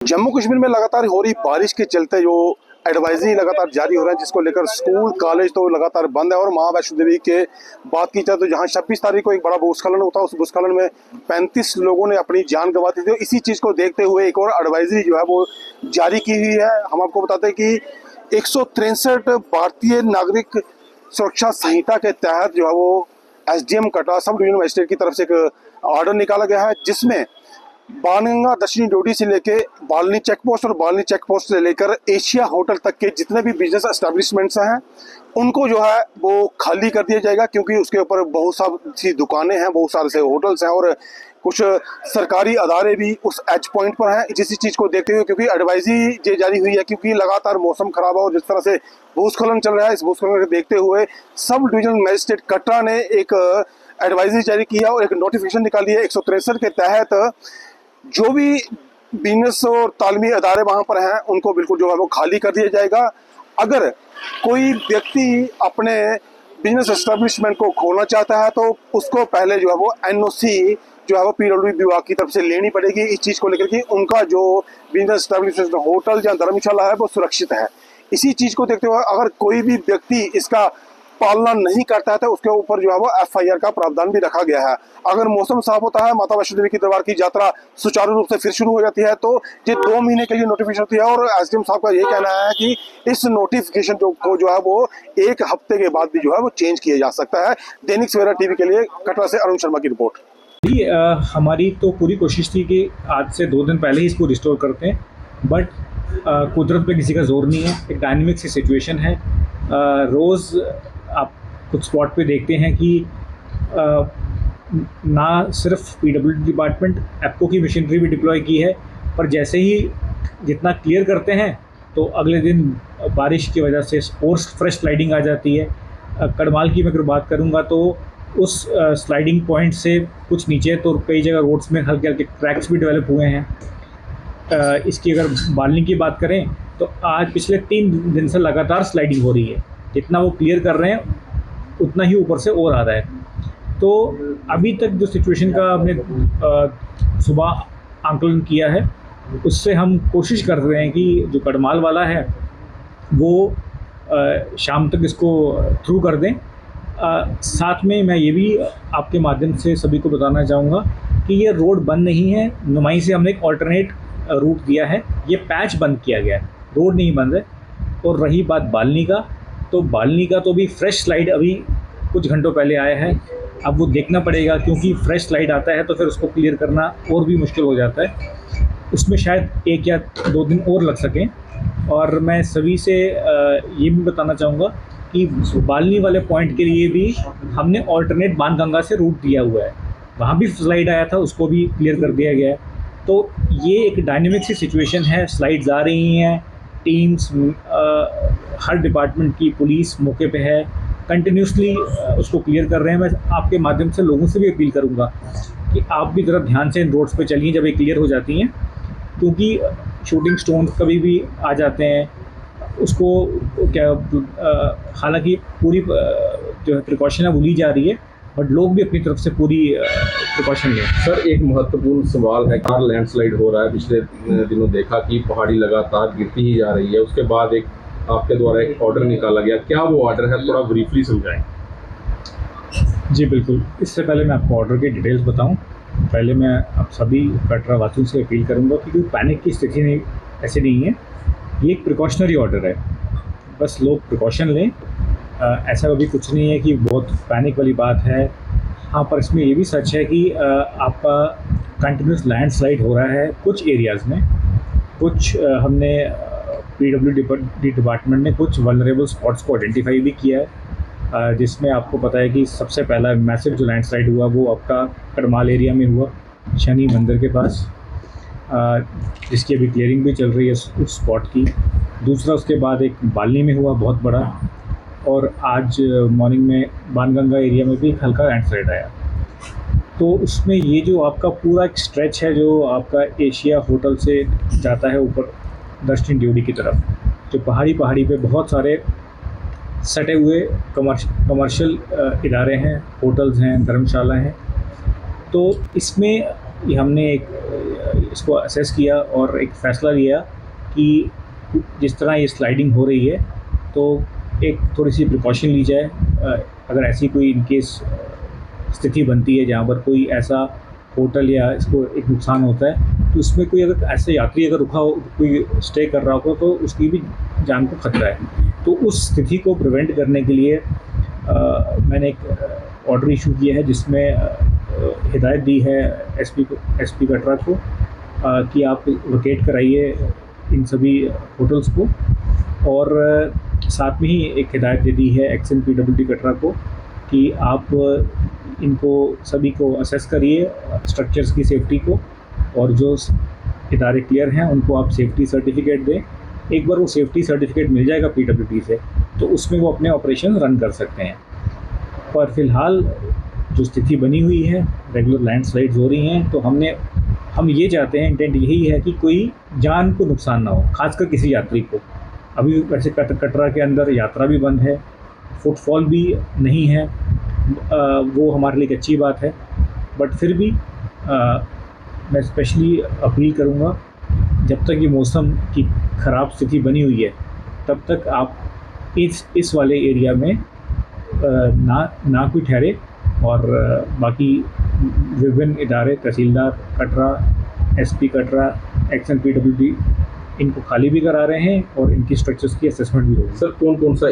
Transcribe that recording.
जम्मू कश्मीर में लगातार हो रही बारिश के चलते जो एडवाइजरी लगातार जारी हो रहा है, जिसको लेकर स्कूल कॉलेज तो लगातार बंद है। और मां वैष्णो देवी के बात की जाए तो जहां 26 तारीख को एक बड़ा भूस्खलन होता है, उस भूस्खलन में 35 लोगों ने अपनी जान गंवा दी थी। इसी चीज को देखते हुए एक और एडवाइजरी जो है वो जारी की हुई है। हम आपको बताते हैं कि 163 भारतीय नागरिक सुरक्षा संहिता के तहत जो है वो SDM Katra sub division magistrate की तरफ से एक ऑर्डर निकाला गया है, जिसमें बाणगंगा दक्षिणी ड्यूटी से लेके बालनी चेक पोस्ट और बालनी चेक पोस्ट से लेकर एशिया होटल तक के जितने भी बिजनेस एस्टेब्लिशमेंट्स हैं उनको जो है वो खाली कर दिया जाएगा, क्योंकि उसके ऊपर बहुत सारी दुकानें हैं, बहुत सारे से होटल्स हैं और कुछ सरकारी अदारे भी उस एज पॉइंट पर हैं। जिस चीज़ को देखते हुए, क्योंकि एडवाइजरी ये जारी हुई है, क्योंकि लगातार मौसम खराब है और जिस तरह से भूस्खलन चल रहा है, इस भूस्खलन को देखते हुए सब डिवीजन मजिस्ट्रेट कटरा ने एक एडवाइजरी जारी की है और एक नोटिफिकेशन निकाली है 163 के तहत। जो भी बिजनेस और तालीमी अदारे वहाँ पर हैं उनको बिल्कुल जो है वो खाली कर दिया जाएगा। अगर कोई व्यक्ति अपने बिजनेस एस्टेब्लिशमेंट को खोलना चाहता है तो उसको पहले जो है वो NOC जो है वो PWD विभाग की तरफ से लेनी पड़ेगी, इस चीज़ को लेकर कि उनका जो बिजनेस एस्टेब्लिशमेंट होटल या धर्मशाला है वो सुरक्षित है। इसी चीज़ को देखते हुए अगर कोई भी व्यक्ति इसका पालना नहीं करता है तो उसके ऊपर जो है वो FIR का प्रावधान भी रखा गया है। अगर मौसम साफ होता है, माता वैष्णो देवी की दरबार की यात्रा सुचारू रूप से फिर शुरू हो जाती है, तो ये 2 महीने के लिए नोटिफिकेशन होती है। और SDM साहब का ये कहना है कि इस नोटिफिकेशन को जो है वो 1 हफ्ते के बाद भी जो है वो चेंज किया जा सकता है। दैनिक सवेरा टीवी के लिए कटरा से अरुण शर्मा की रिपोर्ट। जी, हमारी तो पूरी कोशिश थी कि आज से 2 दिन पहले ही इसको रिस्टोर करते हैं, बट कुदरत पे किसी का जोर नहीं है। एक डायनेमिक सी सिचुएशन है। रोज़ आप कुछ स्पॉट पे देखते हैं कि ना सिर्फ PWD डिपार्टमेंट एप्को की मशीनरी भी डिप्लॉय की है, पर जैसे ही जितना क्लियर करते हैं तो अगले दिन बारिश की वजह से और फ्रेश स्लाइडिंग आ जाती है। कड़माल की मैं अगर बात करूँगा तो उस स्लाइडिंग पॉइंट से कुछ नीचे तो कई जगह रोड्स में हल्के हल्के क्रैक्स भी डेवलप हुए हैं। इसकी अगर बालनी की बात करें तो आज पिछले 3 दिन से लगातार स्लाइडिंग हो रही है। जितना वो क्लियर कर रहे हैं उतना ही ऊपर से और आ रहा है। तो अभी तक जो सिचुएशन का हमने सुबह आंकलन किया है, उससे हम कोशिश कर रहे हैं कि जो कड़माल वाला है वो शाम तक इसको थ्रू कर दें। साथ में मैं ये भी आपके माध्यम से सभी को बताना चाहूँगा कि ये रोड बंद नहीं है। नुमाई से हमने एक ऑल्टरनेट रूट दिया है, ये पैच बंद किया गया है, रोड नहीं बंद है। और रही बात बालनी का, तो बालनी का तो भी फ्रेश स्लाइड अभी कुछ घंटों पहले आया है। अब वो देखना पड़ेगा, क्योंकि फ्रेश स्लाइड आता है तो फिर उसको क्लियर करना और भी मुश्किल हो जाता है। उसमें शायद 1 या 2 दिन और लग सकें। और मैं सभी से ये भी बताना चाहूँगा कि बालनी वाले पॉइंट के लिए भी हमने ऑल्टरनेट बाणगंगा से रूट दिया हुआ है। वहाँ भी स्लाइड आया था, उसको भी क्लियर कर दिया गया है। तो ये एक डायनेमिक सी सिचुएशन है। स्लाइड्स आ रही हैं, टीम्स हर डिपार्टमेंट की पुलिस मौके पे है, कंटिन्यूसली उसको क्लियर कर रहे हैं। मैं आपके माध्यम से लोगों से भी अपील करूंगा कि आप भी ज़रा ध्यान से इन रोड्स पे चलिए जब ये क्लियर हो जाती हैं, क्योंकि शूटिंग स्टोन्स कभी भी आ जाते हैं। उसको क्या हालांकि पूरी जो है प्रिकॉशन है वो ली जा रही है, बट लोग भी अपनी तरफ से पूरी प्रिकॉशन लें। सर, एक महत्वपूर्ण सवाल है, कार लैंडस्लाइड हो रहा है। पिछले दिनों देखा कि पहाड़ी लगातार गिरती ही जा रही है। उसके बाद एक आपके द्वारा एक ऑर्डर निकाला गया, क्या वो ऑर्डर है, थोड़ा ब्रीफली समझाएं। जी बिल्कुल। इससे पहले मैं आपको ऑर्डर की डिटेल्स बताऊं, पहले मैं आप सभी कटरा वासियों से अपील करूंगा कि कोई पैनिक की स्थिति नहीं, ऐसे नहीं है। ये एक प्रिकॉशनरी ऑर्डर है, बस लोग प्रिकॉशन लें। ऐसा कभी कुछ नहीं है कि बहुत पैनिक वाली बात है। हाँ, पर इसमें ये भी सच है कि आपका कंटिन्यूस लैंडस्लाइड हो रहा है कुछ एरियाज़ में। कुछ हमने PWD डिपार्टमेंट ने कुछ वल्नरेबल स्पॉट्स को आइडेंटिफाई भी किया है, जिसमें आपको पता है कि सबसे पहला मैसिव जो लैंडस्लाइड हुआ वो आपका कड़माल एरिया में हुआ, शनि मंदिर के पास, जिसकी अभी क्लियरिंग भी चल रही है उस स्पॉट की। दूसरा उसके बाद एक बालनी में हुआ बहुत बड़ा, और आज मॉर्निंग में बाणगंगा एरिया में भी एक हल्का लैंडस्लाइड आया। तो उसमें ये जो आपका पूरा एक स्ट्रेच है जो आपका एशिया होटल से जाता है ऊपर दक्षिण ड्यूटी की तरफ, जो पहाड़ी पे बहुत सारे सटे हुए कमर्शियल इदारे हैं, होटल्स हैं, धर्मशाला हैं। तो इसमें हमने एक इसको असेस किया और एक फ़ैसला लिया कि जिस तरह ये स्लाइडिंग हो रही है तो एक थोड़ी सी प्रिकॉशन ली जाए। अगर ऐसी कोई इन केस स्थिति बनती है जहाँ पर कोई ऐसा होटल या इसको एक नुकसान होता है तो उसमें कोई अगर ऐसे यात्री अगर रुका हो, कोई स्टे कर रहा हो तो उसकी भी जान को खतरा है। तो उस स्थिति को प्रिवेंट करने के लिए मैंने एक ऑर्डर इशू किया है जिसमें हिदायत दी है एसपी कटरा को कि आप लोकेट कराइए इन सभी होटल्स को, और साथ में ही एक हिदायत दे दी है एक्सन पीडब्ल्यूडी कटरा को कि आप इनको सभी को असेस करिए स्ट्रक्चर्स की सेफ्टी को, और जो इदारे क्लियर हैं उनको आप सेफ्टी सर्टिफिकेट दें। एक बार वो सेफ्टी सर्टिफिकेट मिल जाएगा पीडब्ल्यूडी से तो उसमें वो अपने ऑपरेशन रन कर सकते हैं। पर फिलहाल जो स्थिति बनी हुई है, रेगुलर लैंडस्लाइड्स हो रही हैं, तो हम ये चाहते हैं, इंटेंट यही है कि कोई जान को नुकसान ना हो, खासकर किसी यात्री को। अभी वैसे कटरा के अंदर यात्रा भी बंद है, फुटफॉल भी नहीं है, वो हमारे लिए एक अच्छी बात है। बट फिर भी मैं स्पेशली अपील करूँगा, जब तक ये मौसम की ख़राब स्थिति बनी हुई है तब तक आप इस वाले एरिया में ना कोई ठहरे, और बाकी विभिन्न इदारे, तहसीलदार Katra, SP Katra, XEN PWD इनको खाली भी करा रहे हैं और इनकी स्ट्रक्चर्स की असेसमेंट भी होगी। सर कौन कौन सा